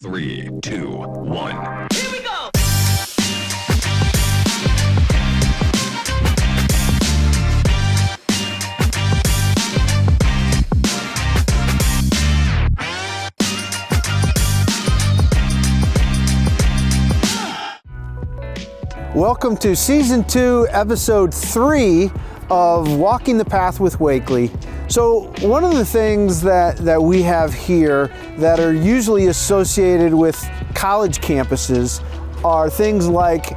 3, 2, 1. Here we go! Welcome to Season 2, Episode 3 of Walking the Path with Wakeley. So one of the things that we have here that are usually associated with college campuses are things like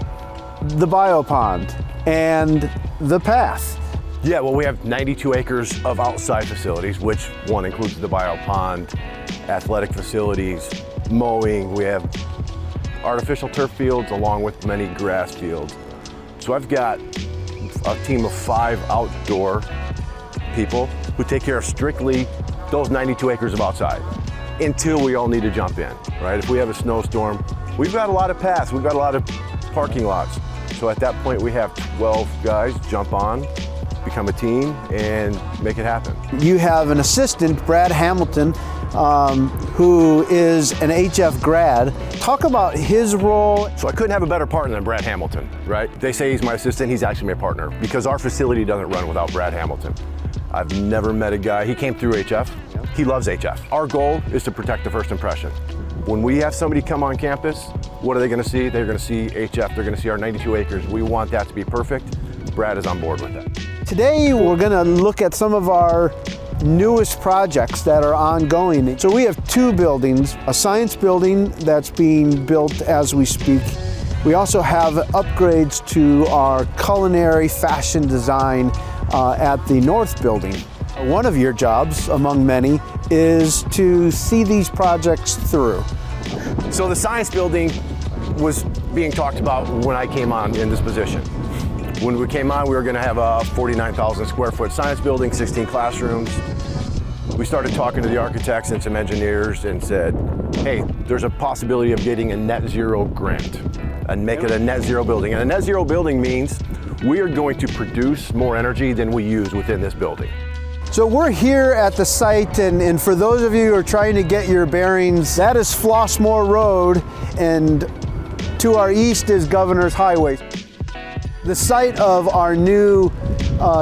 the biopond and the path. Yeah, well, we have 92 acres of outside facilities, which one includes the biopond, athletic facilities, mowing. We have artificial turf fields along with many grass fields. So I've got a team of 5 outdoor people who take care of strictly those 92 acres of outside until we all need to jump in, right? If we have a snowstorm, we've got a lot of paths, we've got a lot of parking lots. So at that point we have 12 guys jump on, become a team, and make it happen. You have an assistant, Brad Hamilton, who is an HF grad. Talk about his role. So I couldn't have a better partner than Brad Hamilton, right? They say he's my assistant, he's actually my partner, because our facility doesn't run without Brad Hamilton. I've never met a guy, he came through HF, he loves HF. Our goal is to protect the first impression. When we have somebody come on campus, what are they gonna see? They're gonna see HF, they're gonna see our 92 acres. We want that to be perfect. Brad is on board with that. Today we're gonna look at some of our newest projects that are ongoing. So we have 2 buildings, a science building that's being built as we speak. We also have upgrades to our culinary fashion design at the North Building. One of your jobs, among many, is to see these projects through. So the science building was being talked about when I came on in this position. When we came on, we were gonna have a 49,000 square foot science building, 16 classrooms. We started talking to the architects and some engineers and said, hey, there's a possibility of getting a net zero grant and make it a net zero building. And a net zero building means we are going to produce more energy than we use within this building. So we're here at the site, and for those of you who are trying to get your bearings, that is Flossmoor Road, and to our east is Governor's Highway. The site of our new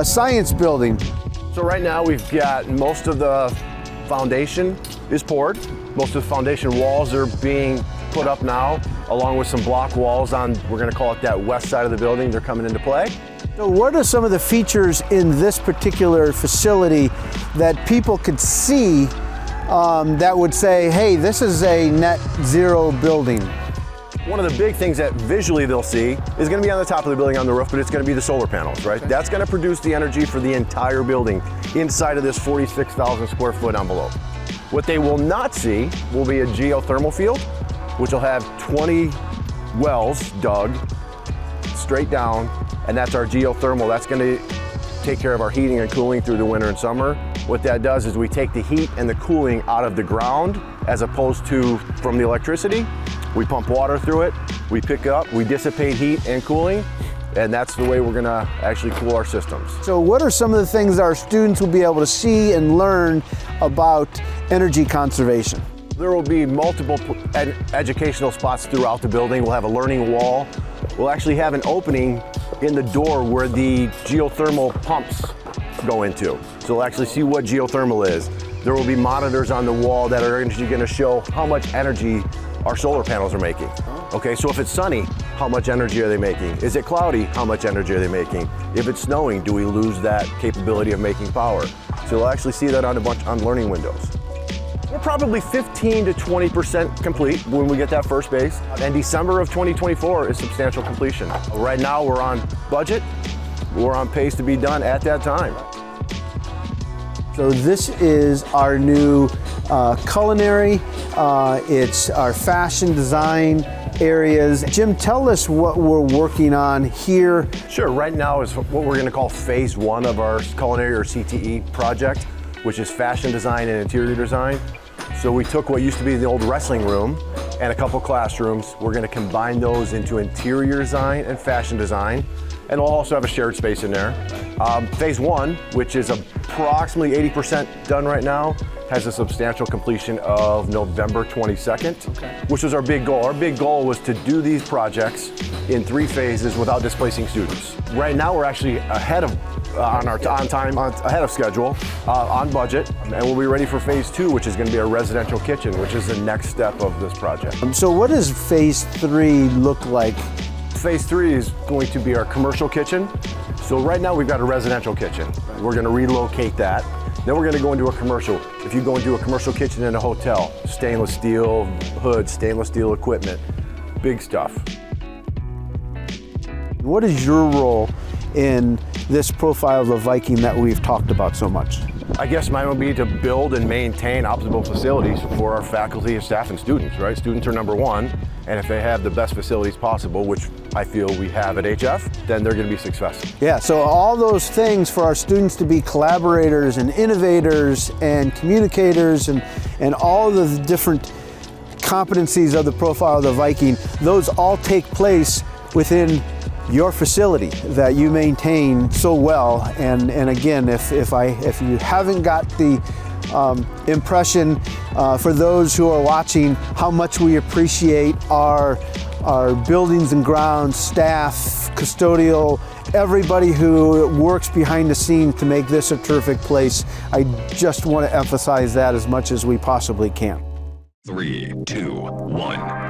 science building. So right now we've got most of the foundation is poured. Most of the foundation walls are being put up now, along with some block walls on, we're gonna call it that west side of the building. They're coming into play. So what are some of the features in this particular facility that people could see that would say, hey, this is a net zero building? One of the big things that visually they'll see is going to be on the top of the building on the roof, but it's going to be the solar panels, right? That's going to produce the energy for the entire building inside of this 46,000 square foot envelope. What they will not see will be a geothermal field, which will have 20 wells dug straight down, and that's our geothermal. That's going to take care of our heating and cooling through the winter and summer. What that does is we take the heat and the cooling out of the ground as opposed to from the electricity. We pump water through it, we pick up, we dissipate heat and cooling, and that's the way we're gonna actually cool our systems. So what are some of the things that our students will be able to see and learn about energy conservation? There will be multiple educational spots throughout the building. We'll have a learning wall. We'll actually have an opening in the door where the geothermal pumps go into. So we'll actually see what geothermal is. There will be monitors on the wall that are actually gonna show how much energy our solar panels are making. Okay, so if it's sunny, how much energy are they making? Is it cloudy? How much energy are they making? If it's snowing, do we lose that capability of making power? So we'll actually see that on on learning windows. We're probably 15 to 20% complete when we get that first base. And December of 2024 is substantial completion. Right now we're on budget. We're on pace to be done at that time. So this is our new culinary, it's our fashion design areas. Jim, tell us what we're working on here. Sure, right now is what we're gonna call phase 1 of our culinary or CTE project, which is fashion design and interior design. So we took what used to be the old wrestling room and a couple classrooms. We're gonna combine those into interior design and fashion design. and we'll also have a shared space in there. Phase 1, which is approximately 80% done right now, has a substantial completion of November 22nd, which was our big goal. Our big goal was to do these projects in 3 phases without displacing students. Right now, we're actually ahead of ahead of schedule, on budget, and we'll be ready for phase 2, which is going to be our residential kitchen, which is the next step of this project. So what does phase 3 look like? Phase 3 is going to be our commercial kitchen. So right now we've got a residential kitchen. We're going to relocate that. Then we're going to go into a commercial. If you go into a commercial kitchen in a hotel, stainless steel hood, stainless steel equipment, big stuff. What is your role in this profile of the Viking that we've talked about so much? I guess mine would be to build and maintain optimal facilities for our faculty, staff, and students, right? Students are number one, and if they have the best facilities possible, which I feel we have at HF, then they're going to be successful. Yeah, so all those things for our students to be collaborators and innovators and communicators and all the different competencies of the profile of the Viking, those all take place within your facility that you maintain so well. And again, if you haven't got the impression for those who are watching how much we appreciate our buildings and grounds, staff, custodial, everybody who works behind the scenes to make this a terrific place, I just want to emphasize that as much as we possibly can. 3, 2, 1.